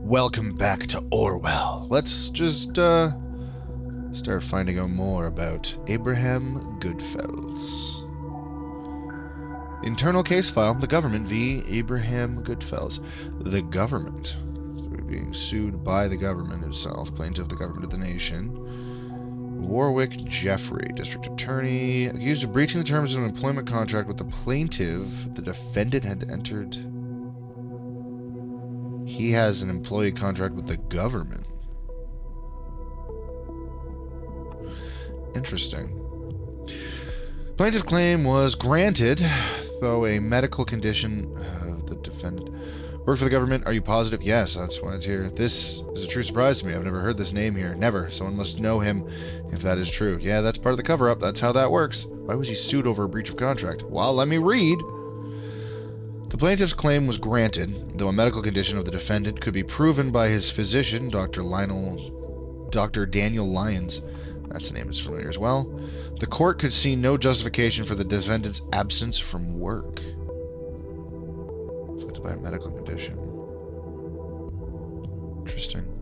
Welcome back to Orwell. Let's just start finding out more about Abraham Goodfellas. Internal case file, the government v. Abraham Goodfellas. The government. So we're being sued by the government itself. Plaintiff, the government of the nation. Warwick Jeffrey, district attorney, accused of breaching the terms of an employment contract with the plaintiff. The defendant had entered... He has an employee contract with the government. Interesting. Plaintiff's claim was granted, though a medical condition of the defendant worked for the government. Are you positive? Yes, that's why it's here. This is a true surprise to me. I've never heard this name here. Never. Someone must know him if that is true. Yeah, that's part of the cover-up. That's how that works. Why was he sued over a breach of contract? Well, let me read. The plaintiff's claim was granted, though a medical condition of the defendant could be proven by his physician, Dr. Daniel Lyons. That's a name that's familiar as well. The court could see no justification for the defendant's absence from work. So it's by a medical condition. Interesting.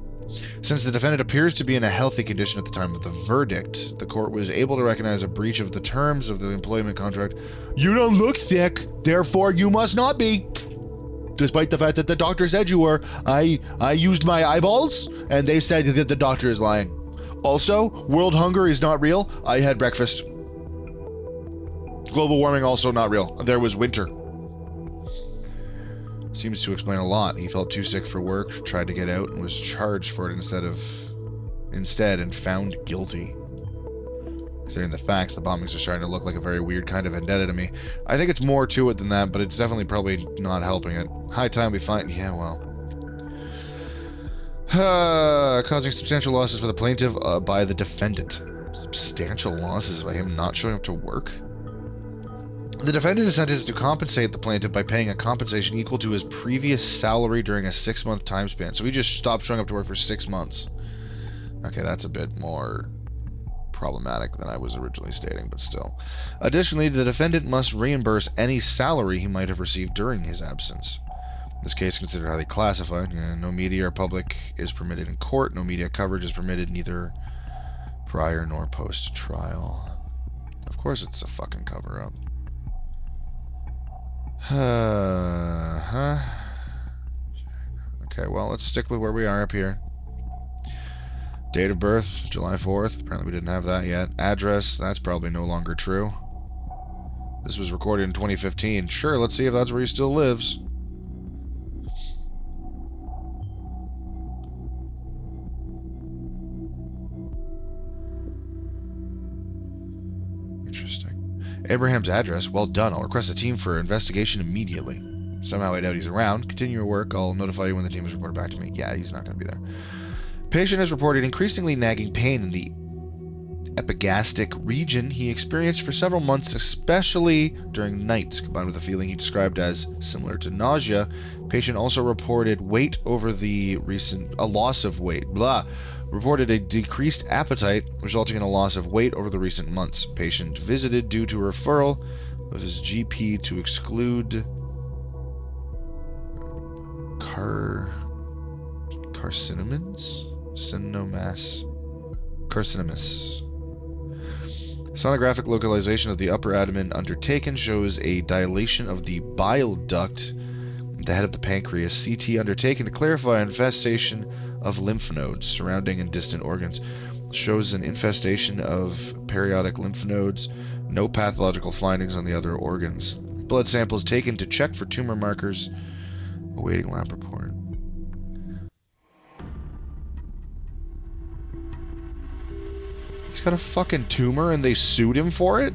Since the defendant appears to be in a healthy condition at the time of the verdict, the court was able to recognize a breach of the terms of the employment contract. You don't look sick, therefore you must not be. Despite the fact that the doctor said you were. I used my eyeballs, and they said that the doctor is lying. Also, world hunger is not real. I had breakfast. Global warming also not real. There was winter. Seems to explain a lot. He felt too sick for work, tried to get out, and was charged for it instead and found guilty. Considering the facts, the bombings are starting to look like a very weird kind of vendetta to me. I think it's more to it than that, but it's definitely probably not helping it. High time we find... Yeah, well... causing substantial losses for the plaintiff by the defendant. Substantial losses by him not showing up to work? The defendant is sentenced to compensate the plaintiff by paying a compensation equal to his previous salary during a 6-month time span. So he just stopped showing up to work for 6 months. Okay, that's a bit more problematic than I was originally stating, but still. Additionally, the defendant must reimburse any salary he might have received during his absence. This case is considered highly classified. No media or public is permitted in court. No media coverage is permitted neither prior nor post-trial. Of course it's a fucking cover-up. Okay, well, let's stick with where we are up here. Date of birth, July 4th. Apparently we didn't have that yet. Address, that's probably no longer true. This was recorded in 2015. Sure, let's see if that's where he still lives. Interesting. Abraham's address. Well done. I'll request a team for investigation immediately. Somehow I doubt he's around. Continue your work. I'll notify you when the team is reported back to me. Yeah, he's not going to be there. Patient has reported increasingly nagging pain in the epigastric region he experienced for several months, especially during nights, combined with a feeling he described as similar to nausea. Patient also reported a loss of weight. Reported a decreased appetite, resulting in a loss of weight over the recent months. Patient visited due to referral of his GP to exclude carcinomas. Sonographic localization of the upper abdomen undertaken shows a dilation of the bile duct at the head of the pancreas. CT undertaken to clarify infestation of lymph nodes surrounding and distant organs. Shows an infestation of periodic lymph nodes. No pathological findings on the other organs. Blood samples taken to check for tumor markers. Awaiting lab report. He's got a fucking tumor and they sued him for it?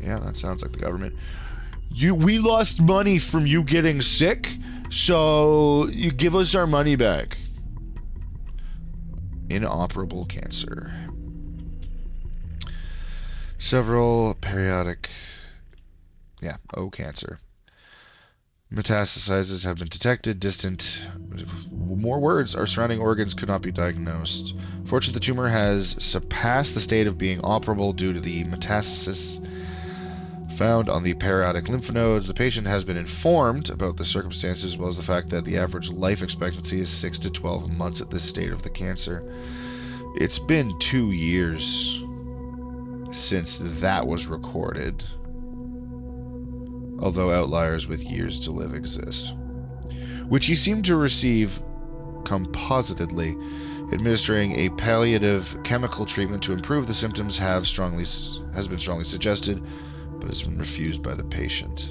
Yeah, that sounds like the government. We lost money from you getting sick, so you give us our money back. Inoperable cancer. Several periodic... Yeah, cancer. Metastasizes have been detected. Distant... More words. Our surrounding organs could not be diagnosed. Fortunately, the tumor has surpassed the state of being operable due to the metastasis found on the parotid lymph nodes. The patient has been informed about the circumstances as well as the fact that the average life expectancy is 6 to 12 months at this state of the cancer. It's been 2 years since that was recorded, although outliers with years to live exist, which he seemed to receive compositedly. Administering a palliative chemical treatment to improve the symptoms has been strongly suggested, but has been refused by the patient.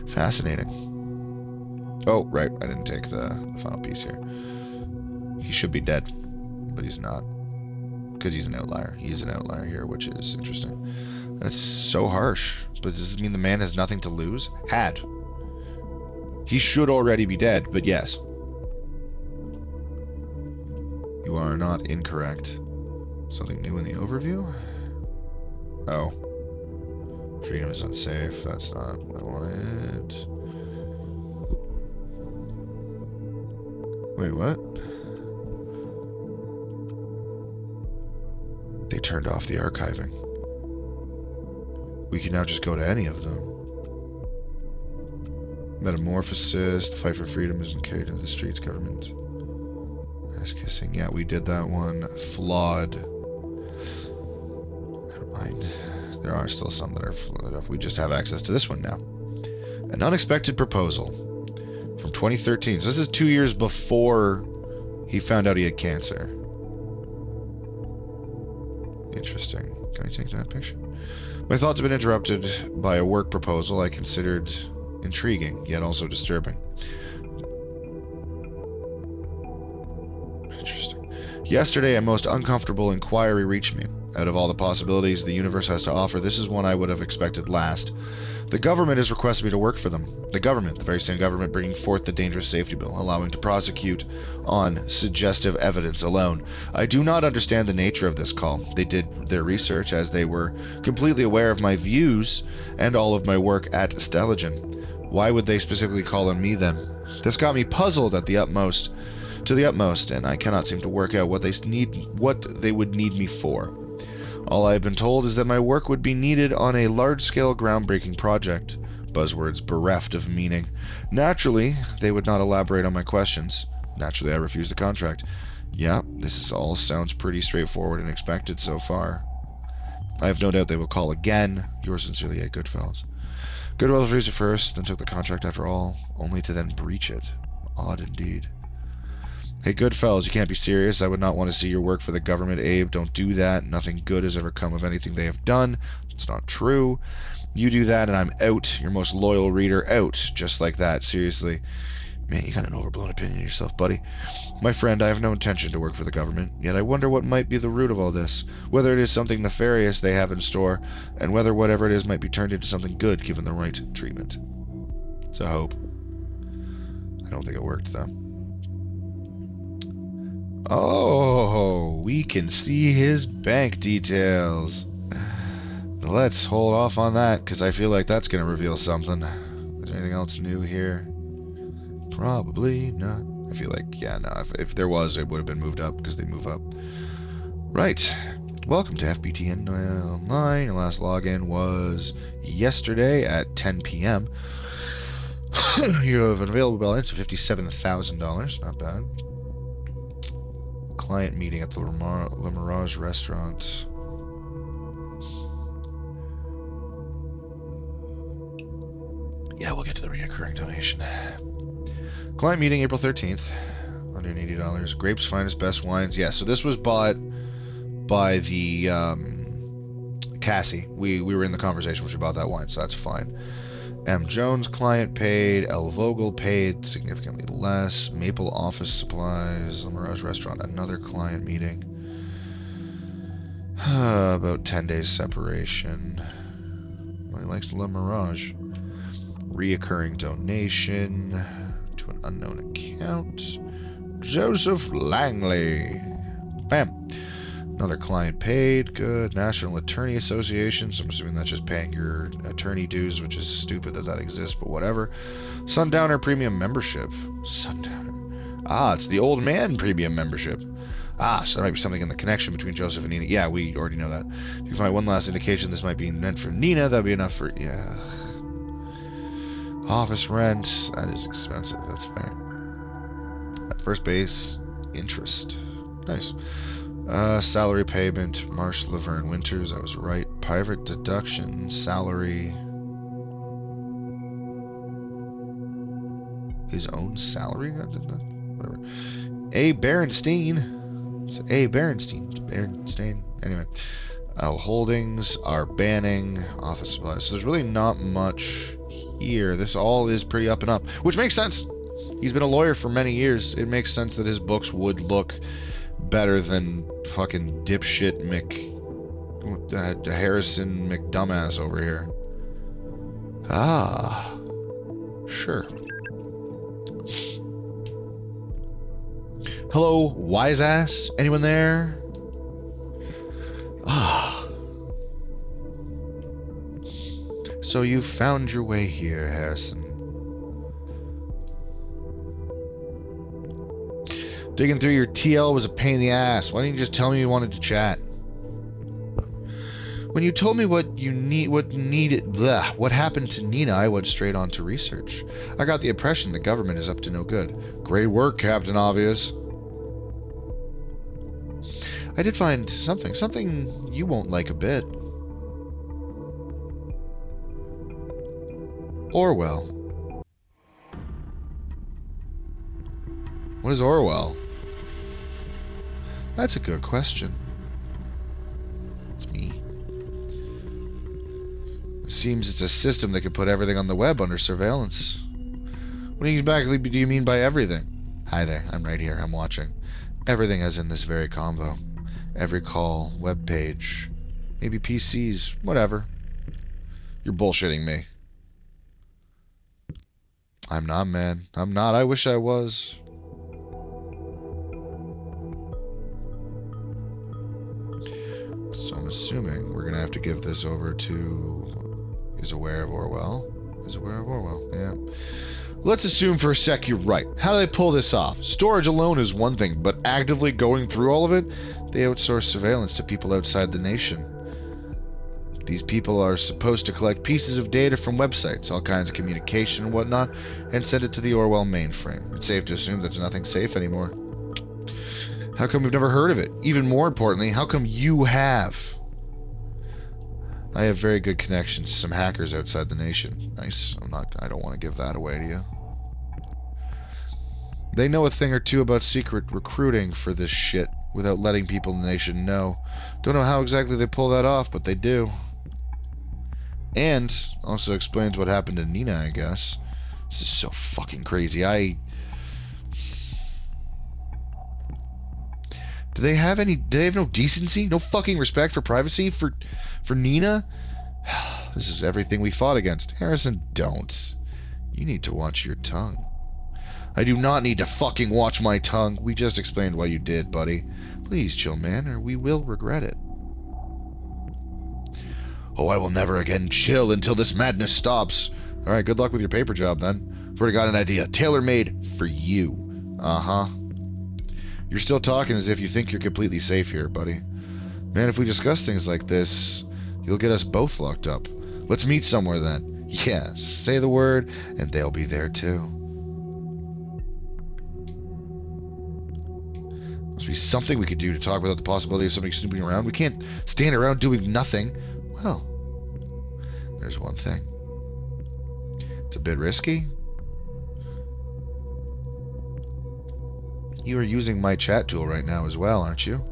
Fascinating. Oh, right, I didn't take the final piece here. He should be dead, but he's not, because he's an outlier. He's an outlier here, which is interesting. That's so harsh, but does it mean the man has nothing to lose? Had. He should already be dead, but yes. You are not incorrect. Something new in the overview? Oh. Freedom is unsafe. That's not what I wanted. Wait, what? They turned off the archiving. We can now just go to any of them. Metamorphosis, the fight for freedom has been carried into the streets, government. Ass kissing, yeah, we did that one. Flawed. Never mind. There are still some that are flawed enough. We just have access to this one now. An unexpected proposal from 2013. So this is 2 years before he found out he had cancer. Interesting. Can I take that picture? My thoughts have been interrupted by a work proposal I considered intriguing, yet also disturbing. Interesting. Yesterday, a most uncomfortable inquiry reached me. Out of all the possibilities the universe has to offer, this is one I would have expected last. The government has requested me to work for them. The government, the very same government bringing forth the dangerous safety bill, allowing to prosecute on suggestive evidence alone. I do not understand the nature of this call. They did their research as they were completely aware of my views and all of my work at Stelligen. Why would they specifically call on me then? This got me puzzled to the utmost, and I cannot seem to work out what they would need me for. All I have been told is that my work would be needed on a large-scale groundbreaking project. Buzzwords bereft of meaning. Naturally, they would not elaborate on my questions. Naturally, I refused the contract. Yeah, this all sounds pretty straightforward and expected so far. I have no doubt they will call again. Yours sincerely, A. Goodfellas. Goodfellas refused it first, then took the contract after all, only to then breach it. Odd indeed. Hey, Goodfellas, you can't be serious. I would not want to see your work for the government, Abe. Don't do that. Nothing good has ever come of anything they have done. It's not true. You do that and I'm out. Your most loyal reader out. Just like that. Seriously. Man, you got an overblown opinion of yourself, buddy. My friend, I have no intention to work for the government, yet I wonder what might be the root of all this. Whether it is something nefarious they have in store, and whether whatever it is might be turned into something good given the right treatment. It's a hope. I don't think it worked, though. Oh, we can see his bank details. Let's hold off on that, because I feel like that's going to reveal something. Is there anything else new here? Probably not. I feel like, yeah, no, if there was, it would have been moved up, because they move up. Right. Welcome to FBTN Online. Your last login was yesterday at 10 p.m. You have an available balance of $57,000. Not bad. Client meeting at the Le Mirage restaurant. Yeah, we'll get to the recurring donation. Client meeting April 13th. $180. Grapes, finest, best wines. Yeah, so this was bought by the Cassie. We were in the conversation when she bought that wine, so that's fine. M. Jones client paid. L. Vogel paid significantly less. Maple office supplies. Le Mirage restaurant, another client meeting. About 10 days separation. Well, he likes Le Mirage. Reoccurring donation to an unknown account. Joseph Langley. Bam. Another client paid. Good. National Attorney Association. So I'm assuming that's just paying your attorney dues, which is stupid that exists, but whatever. Sundowner Premium Membership. Sundowner. Ah, it's the old man premium membership. Ah, so there might be something in the connection between Joseph and Nina. Yeah, we already know that. If you find one last indication this might be meant for Nina, that'd be enough for... Yeah. Office rent. That is expensive. That's fair. At first base, interest. Nice. Salary payment. Marsh, Laverne, Winters. I was right. Private deduction. Salary. His own salary? Whatever. A. Berenstein. A. Berenstein. It's Berenstein. Anyway. Holdings are banning. Office supplies. So there's really not much here. This all is pretty up and up. Which makes sense. He's been a lawyer for many years. It makes sense that his books would look better than fucking dipshit Harrison McDumbass over here. Ah. Sure. Hello, wise ass? Anyone there? Ah. So you found your way here, Harrison. Digging through your TL was a pain in the ass. Why didn't you just tell me you wanted to chat? When you told me what happened to Nina, I went straight on to research. I got the impression the government is up to no good. Great work, Captain Obvious. I did find something you won't like a bit. Orwell. What is Orwell? That's a good question. It's me. It seems it's a system that could put everything on the web under surveillance. What exactly do you mean by everything? Hi there, I'm right here, I'm watching. Everything as in this very convo. Every call, web page, maybe PCs, whatever. You're bullshitting me. I'm not, man. I'm not. I wish I was. So I'm assuming we're going to have to give this over to... Is aware of Orwell. Is aware of Orwell, yeah. Let's assume for a sec you're right. How do they pull this off? Storage alone is one thing, but actively going through all of it, they outsource surveillance to people outside the nation. These people are supposed to collect pieces of data from websites, all kinds of communication and whatnot, and send it to the Orwell mainframe. It's safe to assume there's nothing safe anymore. How come we've never heard of it? Even more importantly, how come you have? I have very good connections to some hackers outside the nation. Nice. I don't want to give that away to you. They know a thing or two about secret recruiting for this shit without letting people in the nation know. Don't know how exactly they pull that off, but they do. And also explains what happened to Nina, I guess. This is so fucking crazy. Do they have no decency? No fucking respect for privacy for Nina? This is everything we fought against. Harrison, don't. You need to watch your tongue. I do not need to fucking watch my tongue. We just explained why you did, buddy. Please chill, man, or we will regret it. Oh, I will never again chill until this madness stops. Alright, good luck with your paper job, then. I've already got an idea. Tailor-made for you. Uh-huh. You're still talking as if you think you're completely safe here, buddy. Man, if we discuss things like this, you'll get us both locked up. Let's meet somewhere, then. Yeah, say the word, and they'll be there, too. Must be something we could do to talk without the possibility of somebody snooping around. We can't stand around doing nothing. Well, there's one thing. It's a bit risky. You are using my chat tool right now as well, aren't you?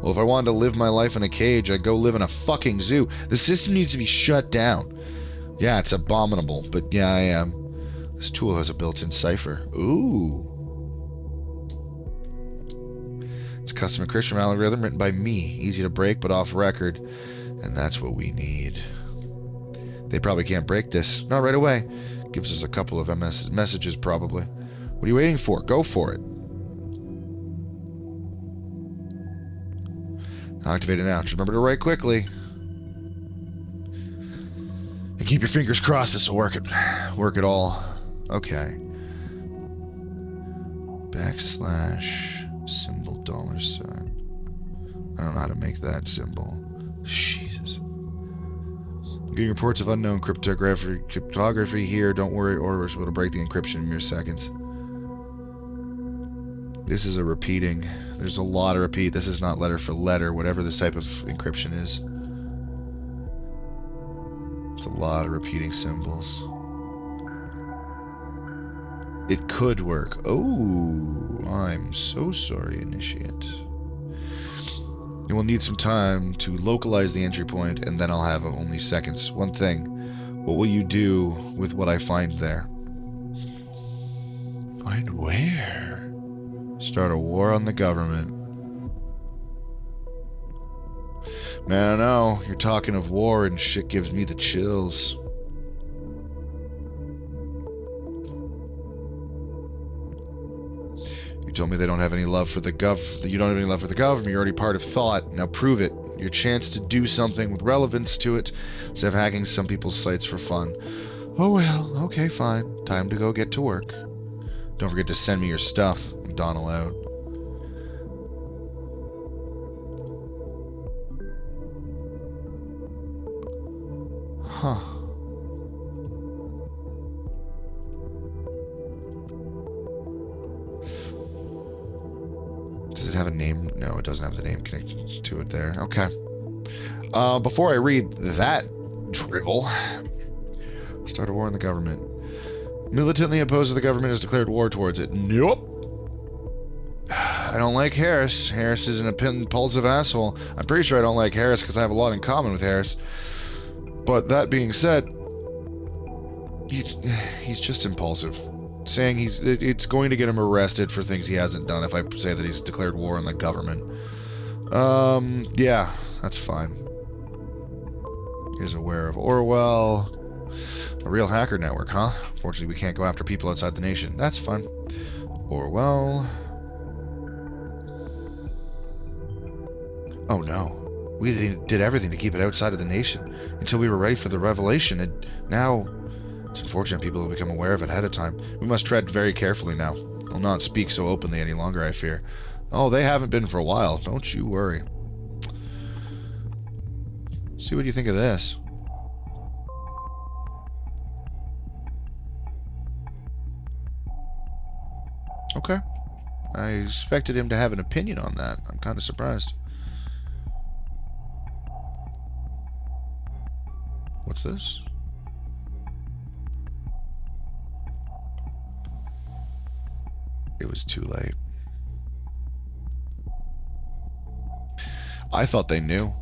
Well, if I wanted to live my life in a cage, I'd go live in a fucking zoo. The system needs to be shut down. Yeah, it's abominable, but yeah, I am. This tool has a built-in cipher. Ooh. It's a custom encryption algorithm written by me. Easy to break, but off record. And that's what we need. They probably can't break this. Not right away. Gives us a couple of messages, probably. What are you waiting for? Go for it. Activate it now. Just remember to write quickly. And keep your fingers crossed this will work it all. Okay. // Symbol dollar sign. I don't know how to make that symbol. Jesus. Getting reports of unknown cryptography here. Don't worry, Orwell will break the encryption in mere seconds. This is a repeating. There's a lot of repeat. This is not letter for letter, whatever this type of encryption is. It's a lot of repeating symbols. It could work. Oh, I'm so sorry, Initiate. You will need some time to localize the entry point, and then I'll have only seconds. One thing. What will you do with what I find there? Find where? Start a war on the government. Man, I know. You're talking of war and shit gives me the chills. You told me they don't have any love for the you don't have any love for the government. You're already part of thought. Now prove it. Your chance to do something with relevance to it instead of hacking some people's sites for fun. Oh well, okay, fine. Time to go get to work. Don't forget to send me your stuff. Donald out. Huh. Does it have a name? No, it doesn't have the name connected to it there. Okay. Before I read that drivel, start a war on the government. Militantly opposes the government has declared war towards it. Nope. I don't like Harris. Harris is an impulsive asshole. I'm pretty sure I don't like Harris because I have a lot in common with Harris. But that being said, he's just impulsive. Saying it's going to get him arrested for things he hasn't done if I say that he's declared war on the government. Yeah, that's fine. He's aware of Orwell. A real hacker network, huh? Fortunately, we can't go after people outside the nation. That's fine. Orwell. Oh no. We did everything to keep it outside of the nation until we were ready for the revelation, and now it's unfortunate people have become aware of it ahead of time. We must tread very carefully now. I'll not speak so openly any longer, I fear. Oh, they haven't been for a while. Don't you worry. See what you think of this. Okay. I expected him to have an opinion on that. I'm kind of surprised. What's this? It was too late. I thought they knew.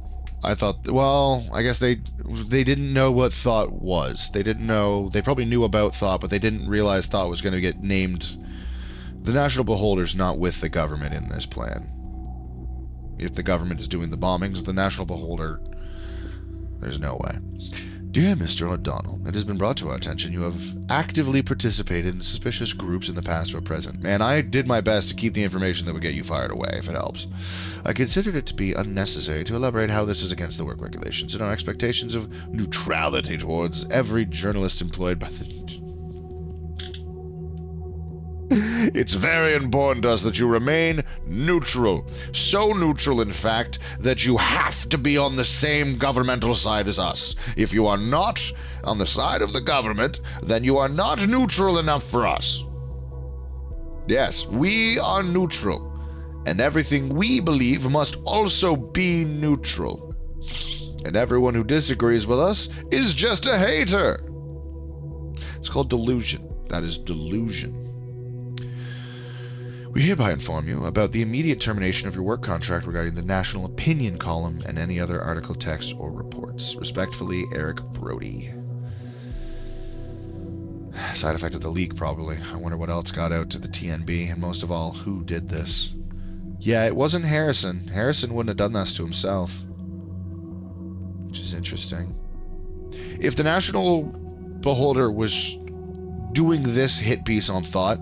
I thought, well, I guess they didn't know what thought was. They didn't know. They probably knew about thought, but they didn't realize thought was going to get named. The National Beholder's not with the government in this plan. If the government is doing the bombings, the National Beholder, there's no way. Dear Mr. O'Donnell, it has been brought to our attention you have actively participated in suspicious groups in the past or present. Man, I did my best to keep the information that would get you fired away, if it helps. I considered it to be unnecessary to elaborate how this is against the work regulations and our expectations of neutrality towards every journalist employed by the... It's very important to us that you remain neutral. So neutral, in fact, that you have to be on the same governmental side as us. If you are not on the side of the government, then you are not neutral enough for us. Yes, we are neutral, and everything we believe must also be neutral. And everyone who disagrees with us is just a hater. It's called delusion. That is delusion. We hereby inform you about the immediate termination of your work contract regarding the National Opinion column and any other article, text, or reports. Respectfully, Eric Brody. Side effect of the leak, probably. I wonder what else got out to the TNB, and most of all, who did this? Yeah, it wasn't Harrison. Harrison wouldn't have done this to himself. Which is interesting. If the National Beholder was doing this hit piece on thought,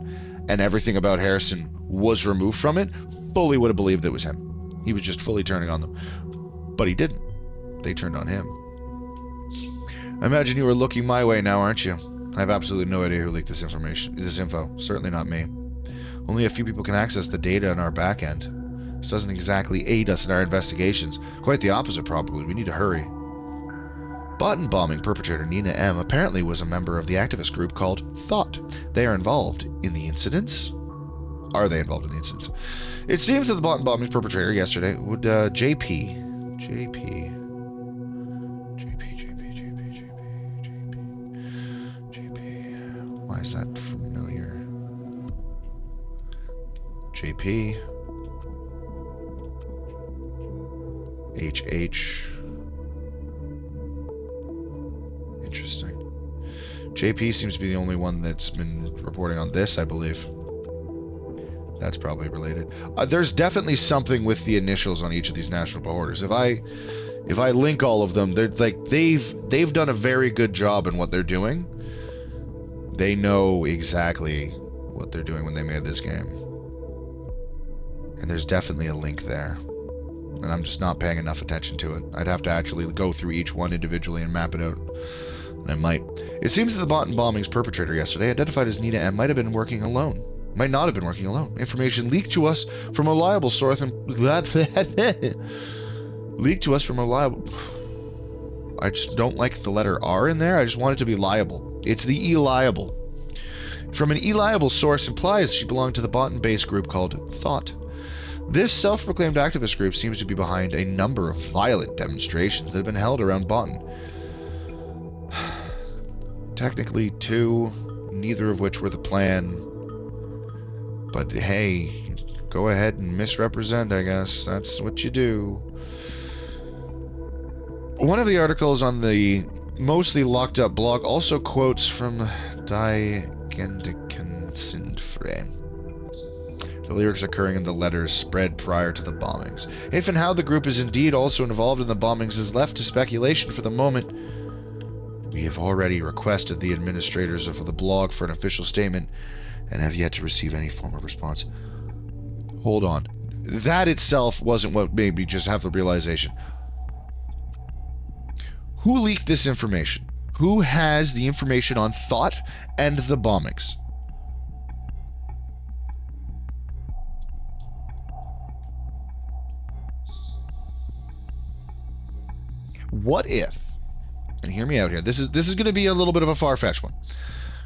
and everything about Harrison was removed from it, fully would have believed it was him. He was just fully turning on them. But he didn't. They turned on him. I imagine you are looking my way now, aren't you? I have absolutely no idea who leaked this information, this info. Certainly not me. Only a few people can access the data on our back end. This doesn't exactly aid us in our investigations. Quite the opposite, probably. We need to hurry. Button bombing perpetrator Nina M. apparently was a member of the activist group called Thought. They are involved in the incidents? Are they involved in the incidents? It seems that the button bombing perpetrator yesterday would JP. Why is that familiar? JP. HH. Interesting. JP seems to be the only one that's been reporting on this, I believe. That's probably related. There's definitely something with the initials on each of these national borders. If I link all of them, they're like they've done a very good job in what they're doing. They know exactly what they're doing when they made this game. And there's definitely a link there. And I'm just not paying enough attention to it. I'd have to actually go through each one individually and map it out. And I might. It seems that the bottom bombing's perpetrator yesterday, identified as Nina M, might not have been working alone. Information leaked to us from a reliable source I just don't like the letter R in there. I just want it to be liable. It's the E-liable. From an E-liable source implies she belonged to the Botan-based group called Thought. This self-proclaimed activist group seems to be behind a number of violent demonstrations that have been held around Botan. Technically 2, neither of which were the plan. But hey, go ahead and misrepresent, I guess. That's what you do. One of the articles on the mostly locked up blog also quotes from Die Gendekensinfre. The lyrics occurring in the letters spread prior to the bombings. If and how the group is indeed also involved in the bombings is left to speculation for the moment. We have already requested the administrators of the blog for an official statement and have yet to receive any form of response. Hold on. That itself wasn't what made me just have the realization. Who leaked this information? Who has the information on Thought and the bombings? What if, and hear me out here, this is going to be a little bit of a far-fetched one.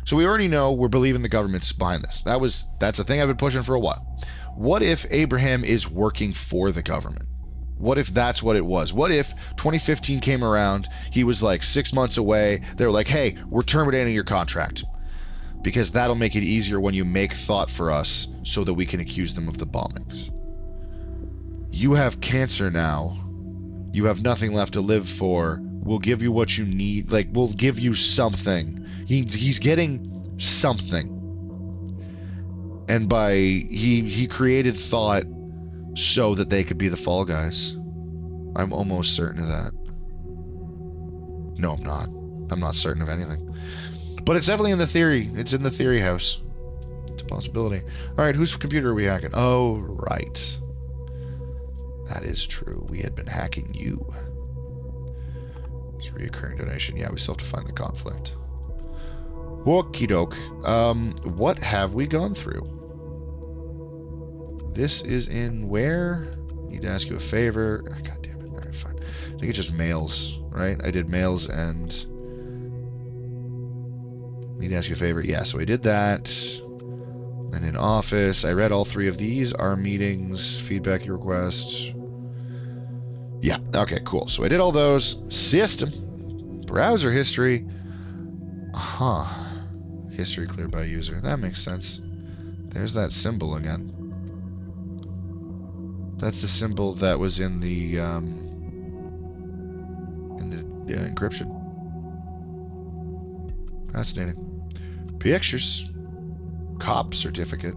So we already know we're believing the government's behind this. That's a thing I've been pushing for a while. What if Abraham is working for the government? What if that's what it was? What if 2015 came around, he was like 6 months away, they were like, hey, we're terminating your contract. Because that'll make it easier when you make Thought for us so that we can accuse them of the bombings. You have cancer now. You have nothing left to live for. We'll give you what you need. Like, we'll give you something. He's getting something. And he created Thought so that they could be the fall guys. I'm almost certain of that. No, I'm not. I'm not certain of anything. But it's definitely in the theory. It's in the theory house. It's a possibility. All right, whose computer are we hacking? Oh, right. That is true. We had been hacking you. It's a reoccurring donation. Yeah, we still have to find the conflict. Okie doke. What have we gone through? This is in where? Need to ask you a favor. Oh, God damn it. All right, fine. I think it's just mails, right? I did mails and need to ask you a favor. Yeah, so I did that. And in office, I read all 3 of these. Our meetings, feedback requests. Yeah, okay, cool. So I did all those. System. Browser history. History cleared by user. That makes sense. There's that symbol again. That's the symbol that was in the encryption. Fascinating. Pictures. COP certificate.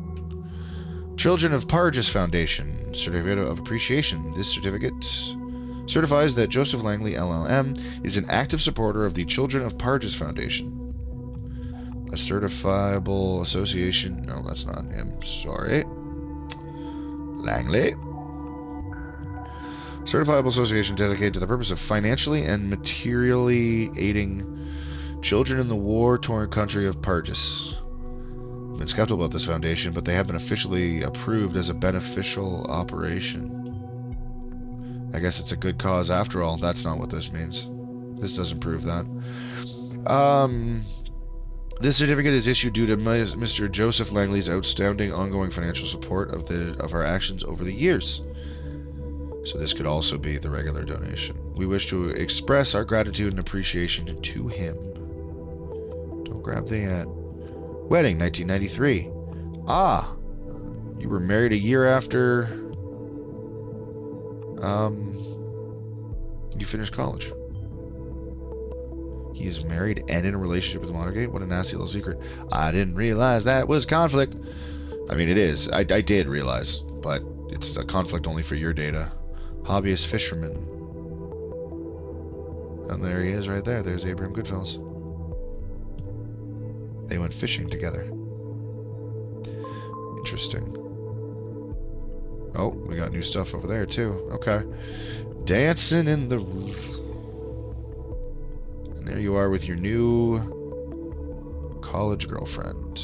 Children of Parges Foundation certificate of appreciation. This certificate certifies that Joseph Langley LLM is an active supporter of the Children of Parges Foundation. A certifiable association. No, that's not him. Sorry. Langley. Certifiable association dedicated to the purpose of financially and materially aiding children in the war-torn country of Parges. been skeptical about this foundation, but they have been officially approved as a beneficial operation. I guess it's a good cause after all. That's not what this means. This doesn't prove that. This certificate is issued due to Mr. Joseph Langley's outstanding ongoing financial support of our actions over the years. So this could also be the regular donation. We wish to express our gratitude and appreciation to him. Don't grab the ad. Wedding, 1993. Ah, you were married a year after you finished college. He is married and in a relationship with Watergate? What a nasty little secret. I didn't realize that was conflict. I mean, it is. I did realize, but it's a conflict only for your data. Hobbyist fisherman. And there he is right there. There's Abraham Goodfellas. They went fishing together. Interesting. Oh, we got new stuff over there too. Okay. Dancing in the... And there you are with your new college girlfriend.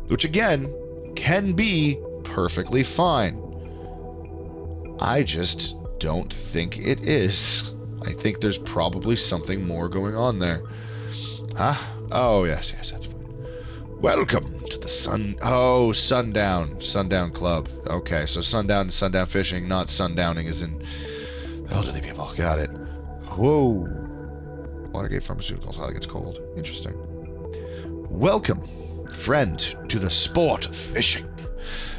Which again, can be perfectly fine. I just don't think it is. I think there's probably something more going on there. Huh? Oh, yes, that's fine. Welcome to the Sundown Club. Okay, so sundown fishing, not sundowning as in elderly people. Got it. Whoa. Watergate Pharmaceuticals, how it gets cold. Interesting. Welcome, friend, to the sport of fishing.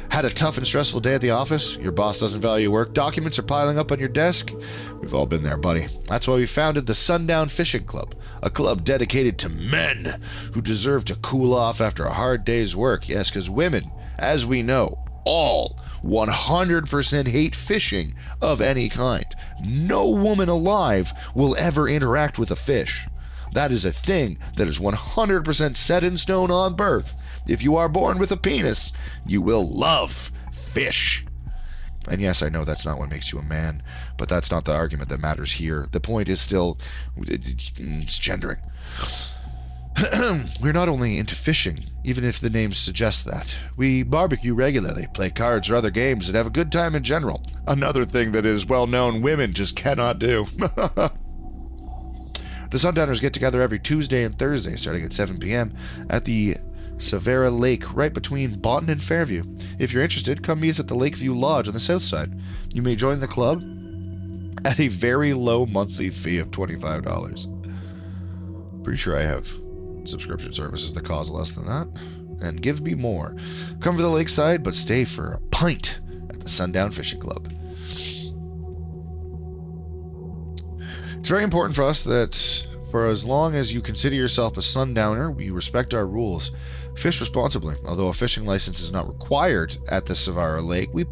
Had a tough and stressful day at the office? Your boss doesn't value work? Documents are piling up on your desk? We've all been there, buddy. That's why we founded the Sundown Fishing Club, a club dedicated to men who deserve to cool off after a hard day's work. Yes, because women, as we know, all 100% hate fishing of any kind. No woman alive will ever interact with a fish. That is a thing that is 100% set in stone on birth. If you are born with a penis, you will love fish. And yes, I know that's not what makes you a man, but that's not the argument that matters here. The point is still, it's gendering. We're not only into fishing, even if the name suggests that. We barbecue regularly, play cards or other games, and have a good time in general. Another thing that is well known women just cannot do. The Sundowners get together every Tuesday and Thursday, starting at 7 p.m. at the Savera Lake, right between Boynton and Fairview. If you're interested, come meet us at the Lakeview Lodge on the south side. You may join the club at a very low monthly fee of $25. Pretty sure I have subscription services that cost less than that. And give me more. Come for the lakeside, but stay for a pint at the Sundown Fishing Club. It's very important for us that for as long as you consider yourself a sundowner, we respect our rules. Fish responsibly. Although a fishing license is not required at the Savara Lake, we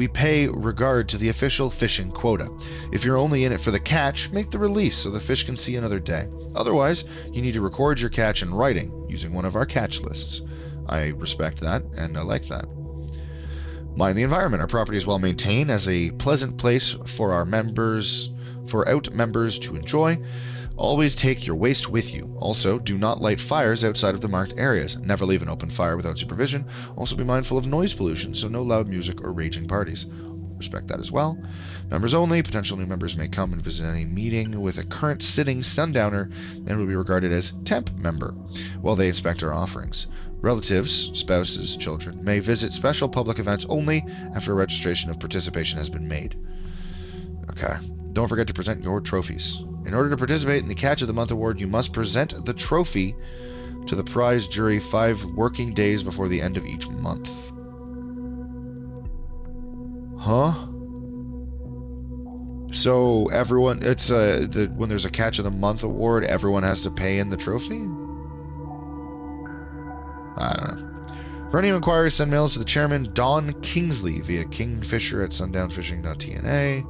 pay regard to the official fishing quota. If you're only in it for the catch, make the release so the fish can see another day. Otherwise, you need to record your catch in writing using one of our catch lists. I respect that, and I like that. Mind the environment. Our property is well maintained as a pleasant place for our members, to enjoy. Always take your waste with you. Also, do not light fires outside of the marked areas. Never leave an open fire without supervision. Also be mindful of noise pollution, so no loud music or raging parties. Respect that as well. Members only. Potential new members may come and visit any meeting with a current sitting sundowner and will be regarded as temp member while they inspect our offerings. Relatives, spouses, children may visit special public events only after registration of participation has been made. Okay. Don't forget to present your trophies. In order to participate in the Catch of the Month award, you must present the trophy to the prize jury 5 working days before the end of each month. Huh? So everyone, it's when there's a Catch of the Month award, everyone has to pay in the trophy? I don't know. For any inquiries, send mails to the chairman, Don Kingsley, via kingfisher@sundownfishing.tna.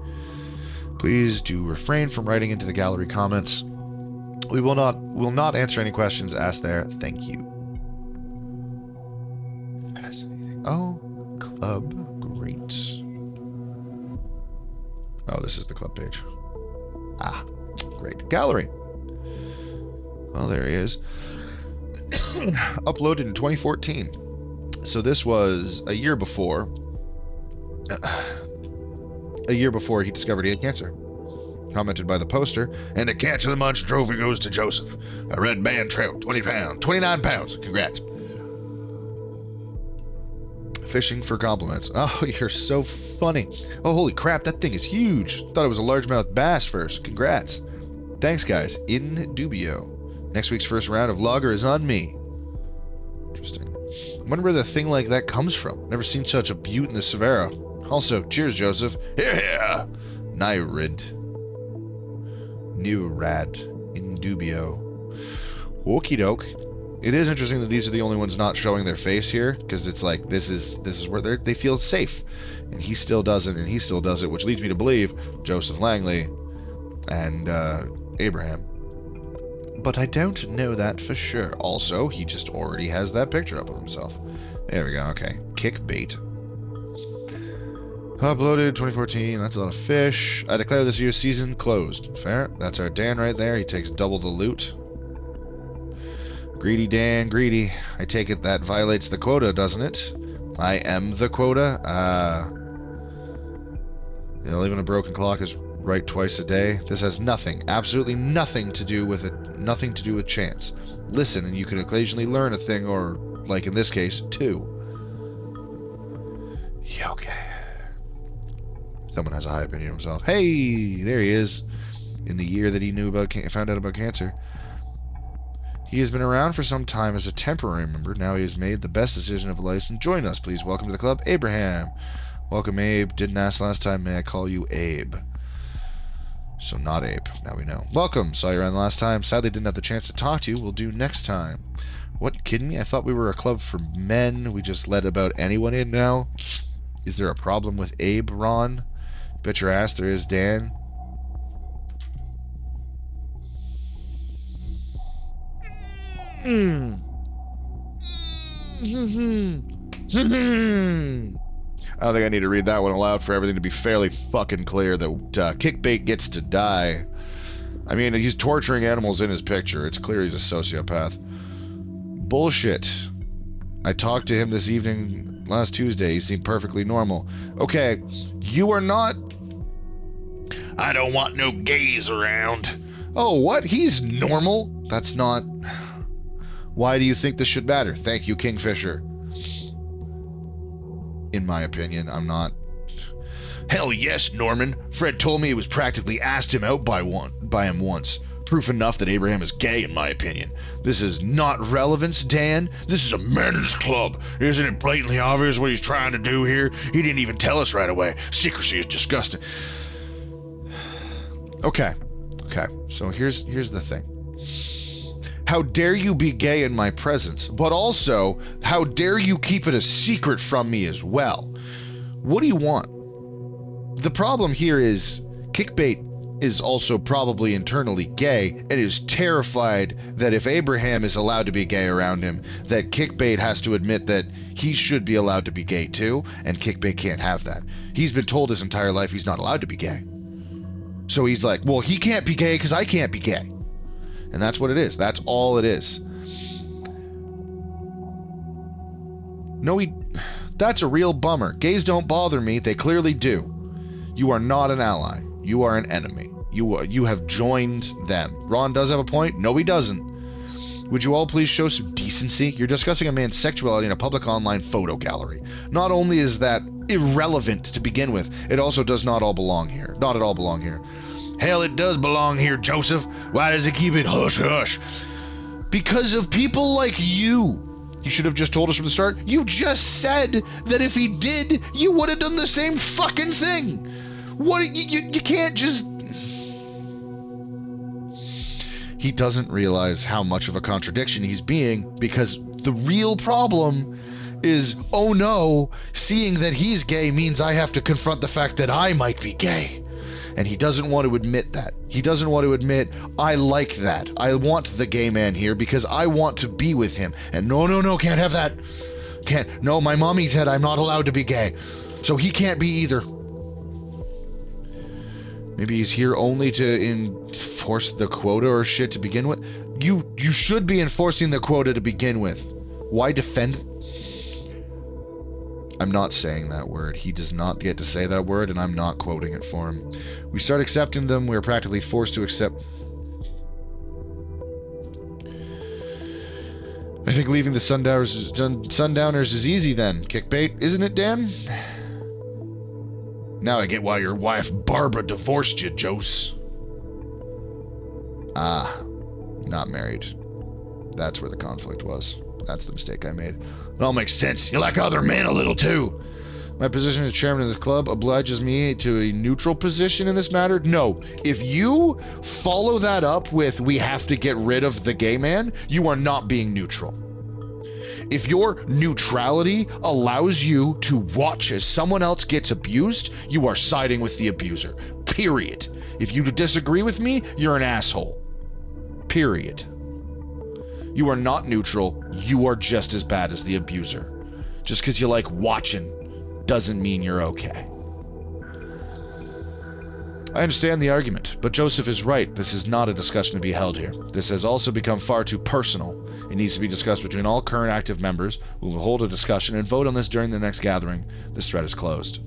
Please do refrain from writing into the gallery comments. We will not answer any questions asked there. Thank you. Fascinating. Oh, club. Great. Oh, this is the club page. Ah, great. Gallery. Well, there he is. Uploaded in 2014. So this was a year before he discovered he had cancer. Commented by the poster, and the Catch of the Month trophy goes to Joseph. A red band trout, 29 pounds. Congrats. Fishing for compliments. Oh, you're so funny. Oh, holy crap, that thing is huge. Thought it was a largemouth bass first. Congrats. Thanks, guys. In dubio. Next week's first round of Lager is on me. Interesting. I wonder where the thing like that comes from. Never seen such a beaut in the Severa. Also, cheers, Joseph. Yeah. Nyrid. New rad. In dubio. Okie doke. It is interesting that these are the only ones not showing their face here, because it's like this is where they feel safe, and he still doesn't, and he still does it, which leads me to believe Joseph Langley and Abraham. But I don't know that for sure. Also, he just already has that picture up of himself. There we go. Okay, kick bait. Uploaded 2014. That's a lot of fish. I declare this year's season closed. Fair. That's our Dan right there. He takes double the loot. Greedy Dan, greedy. I take it that violates the quota, doesn't it? I am the quota. You know, even a broken clock is right twice a day. This has nothing, absolutely nothing to do with it. Nothing to do with chance. Listen, and you can occasionally learn a thing, or, like in this case, two. Yeah, okay. Someone has a high opinion of himself. Hey, there he is. In the year that he found out about cancer. He has been around for some time as a temporary member. Now he has made the best decision of his life and join us. Please welcome to the club, Abraham. Welcome, Abe. Didn't ask last time. May I call you Abe? So not Abe. Now we know. Welcome. Saw you around last time. Sadly didn't have the chance to talk to you. We'll do next time. What, kidding me? I thought we were a club for men. We just let about anyone in now. Is there a problem with Abe, Ron? Bet your ass there is, Dan. I don't think I need to read that one aloud for everything to be fairly fucking clear that Kickbait gets to die. I mean, he's torturing animals in his picture. It's clear he's a sociopath. Bullshit. I talked to him this evening last Tuesday. He seemed perfectly normal. Okay, you are not... I don't want no gays around. Oh, what? He's normal? That's not... Why do you think this should matter? Thank you, Kingfisher. In my opinion, I'm not... Hell yes, Norman. Fred told me it was practically asked him out by him once. Proof enough that Abraham is gay, in my opinion. This is not relevance, Dan. This is a men's club. Isn't it blatantly obvious what he's trying to do here? He didn't even tell us right away. Secrecy is disgusting. Okay. So here's the thing. How dare you be gay in my presence, but also, how dare you keep it a secret from me as well? What do you want? The problem here is, Kickbait is also probably internally gay, and is terrified that if Abraham is allowed to be gay around him, that Kickbait has to admit that he should be allowed to be gay too, and Kickbait can't have that. He's been told his entire life he's not allowed to be gay. So he's like, well, he can't be gay because I can't be gay. And that's what it is. That's all it is. No, that's a real bummer. Gays don't bother me. They clearly do. You are not an ally. You are an enemy. You have joined them. Ron does have a point. No, he doesn't. Would you all please show some decency? You're discussing a man's sexuality in a public online photo gallery. Not only is that irrelevant to begin with, it also does not all belong here. Not at all belong here. Hell, it does belong here, Joseph. Why does it keep it hush-hush? Because of people like you. You should have just told us from the start. You just said that if he did, you would have done the same fucking thing. What? You can't just... He doesn't realize how much of a contradiction he's being, because the real problem is, oh no, seeing that he's gay means I have to confront the fact that I might be gay. And he doesn't want to admit that. He doesn't want to admit, I like that. I want the gay man here because I want to be with him. And no, can't have that. Can't. No, my mommy said I'm not allowed to be gay. So he can't be either. Maybe he's here only to enforce the quota or shit to begin with. You should be enforcing the quota to begin with. Why defend? I'm not saying that word. He does not get to say that word, and I'm not quoting it for him. We start accepting them. We are practically forced to accept. I think leaving the Sundowners is easy then. Kickbait, isn't it, Dan? Now I get why your wife Barbara divorced you, Jose. Ah, not married. That's where the conflict was. That's the mistake I made. It all makes sense. You like other men a little too. My position as chairman of this club obliges me to a neutral position in this matter. No, if you follow that up with we have to get rid of the gay man, you are not being neutral. If your neutrality allows you to watch as someone else gets abused, you are siding with the abuser. Period. If you disagree with me, you're an asshole. Period. You are not neutral. You are just as bad as the abuser. Just because you like watching doesn't mean you're okay. I understand the argument, but Joseph is right. This is not a discussion to be held here. This has also become far too personal. It needs to be discussed between all current active members. We will hold a discussion and vote on this during the next gathering. This thread is closed.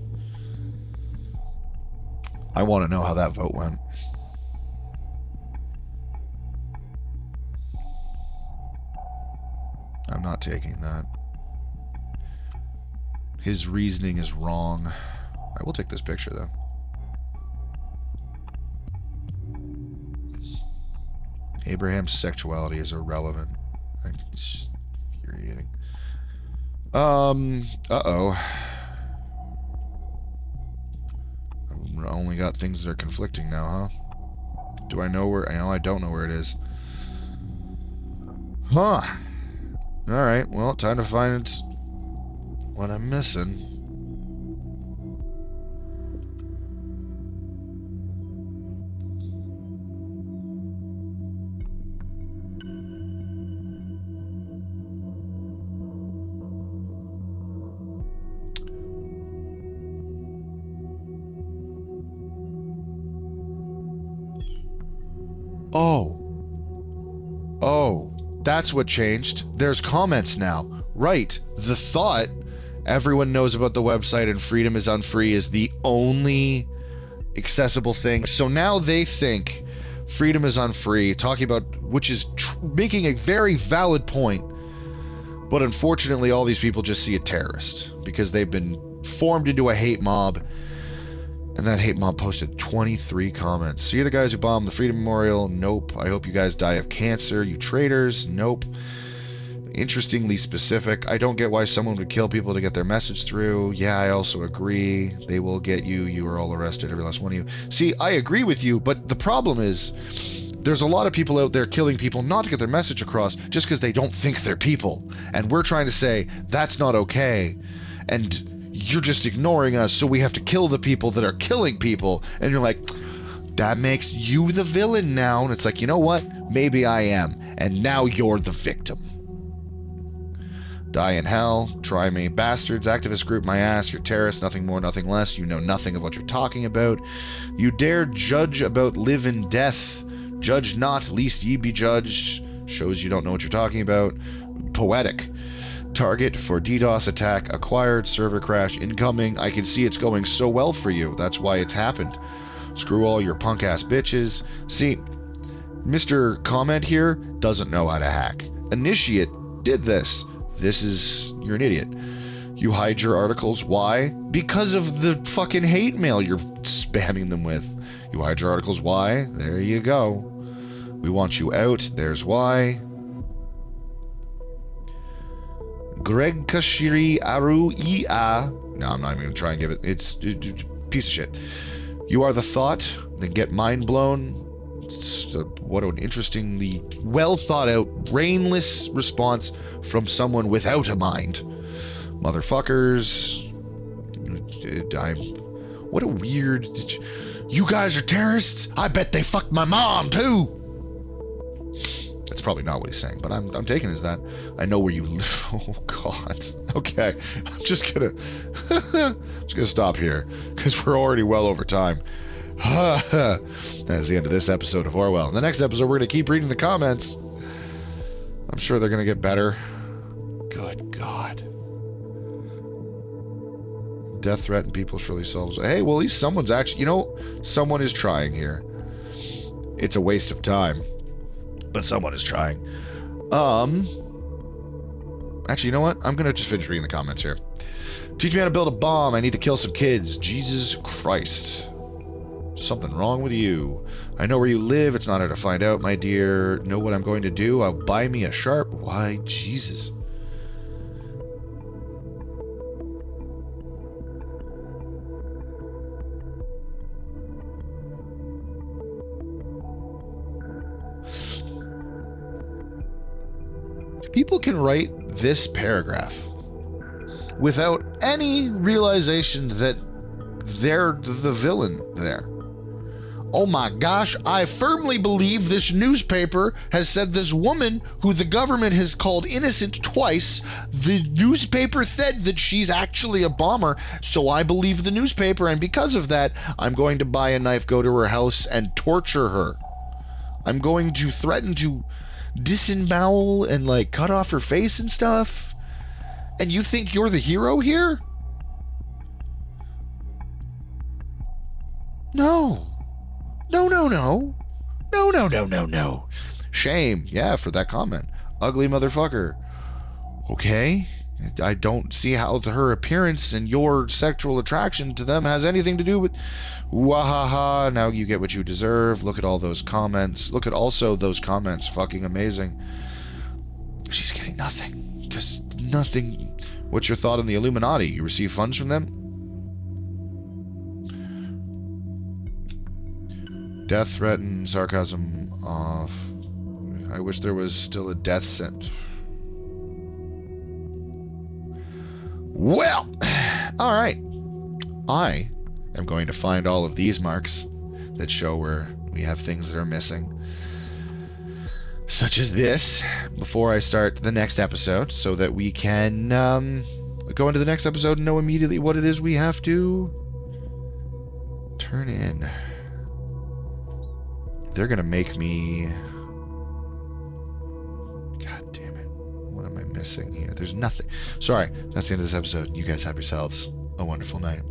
I want to know how that vote went. I'm not taking that. His reasoning is wrong. I will take this picture, though. Abraham's sexuality is irrelevant. It's infuriating. Uh-oh. I've only got things that are conflicting now, huh? Do I know where... I know I don't know where it is. Huh. Alright, well, time to find what I'm missing. Oh, that's what changed. There's comments now. Right. The thought everyone knows about the website and freedom is unfree is the only accessible thing. So now they think freedom is unfree, talking about, which is making a very valid point. But unfortunately, all these people just see a terrorist because they've been formed into a hate mob. And that hate mob posted 23 comments. See the guys who bombed the Freedom Memorial? Nope. I hope you guys die of cancer, you traitors. Nope. Interestingly specific. I don't get why someone would kill people to get their message through. Yeah, I also agree. They will get you. You are all arrested, every last one of you. See, I agree with you, but the problem is there's a lot of people out there killing people not to get their message across just because they don't think they're people. And we're trying to say that's not okay. And you're just ignoring us, so we have to kill the people that are killing people. And you're like, that makes you the villain now. And it's like, you know what? Maybe I am. And now you're the victim. Die in hell. Try me. Bastards. Activist group my ass. You're terrorists. Nothing more, nothing less. You know nothing of what you're talking about. You dare judge about live and death. Judge not, lest ye be judged. Shows you don't know what you're talking about. Poetic. Target for DDoS attack acquired, server crash incoming. I can see it's going so well for you. That's why it's happened. Screw all your punk ass bitches. See, Mr. Comment here doesn't know how to hack. Initiate did this. You're an idiot. You hide your articles. Why? Because of the fucking hate mail you're spamming them with. You hide your articles. Why? There you go. We want you out. There's why. Greg Kashiri Aru Ia. No, I'm not even going to try and give it. It's piece of shit. You are the thought, then get mind blown. What an interestingly well thought out, brainless response from someone without a mind. Motherfuckers. What a weird. You guys are terrorists? I bet they fucked my mom too. That's probably not what he's saying, but I'm taking it as that. I know where you live. Oh God. Okay, I'm just gonna stop here because we're already well over time. That's the end of this episode of Orwell. In the next episode, we're going to keep reading the comments. I'm sure they're going to get better. Good God. Death threat and people surely solves. Hey, well, at least someone's actually, someone is trying here. It's a waste of time, but someone is trying. Actually, you know what? I'm going to just finish reading the comments here. Teach me how to build a bomb. I need to kill some kids. Jesus Christ. Something wrong with you. I know where you live. It's not hard to find out, my dear. Know what I'm going to do? I'll buy me a sharp. Why, Jesus. People can write this paragraph without any realization that they're the villain there. Oh my gosh, I firmly believe this newspaper has said this woman who the government has called innocent twice, the newspaper said that she's actually a bomber, so I believe the newspaper, and because of that, I'm going to buy a knife, go to her house, and torture her. I'm going to threaten to disembowel and cut off her face and stuff. And you think you're the hero here? No. No. Shame, yeah, for that comment. Ugly motherfucker. Okay. I don't see how her appearance and your sexual attraction to them has anything to do with... Wahaha, now you get what you deserve. Look at all those comments. Look at also those comments. Fucking amazing. She's getting nothing. Just nothing. What's your thought on the Illuminati? You receive funds from them? Death threatened, sarcasm off. I wish there was still a death sentence. Well, all right. I am going to find all of these marks that show where we have things that are missing, such as this, before I start the next episode, so that we can go into the next episode and know immediately what it is we have to turn in. They're going to make me... God damn it. What am I missing here? There's nothing. Sorry, that's the end of this episode. You guys have yourselves a wonderful night.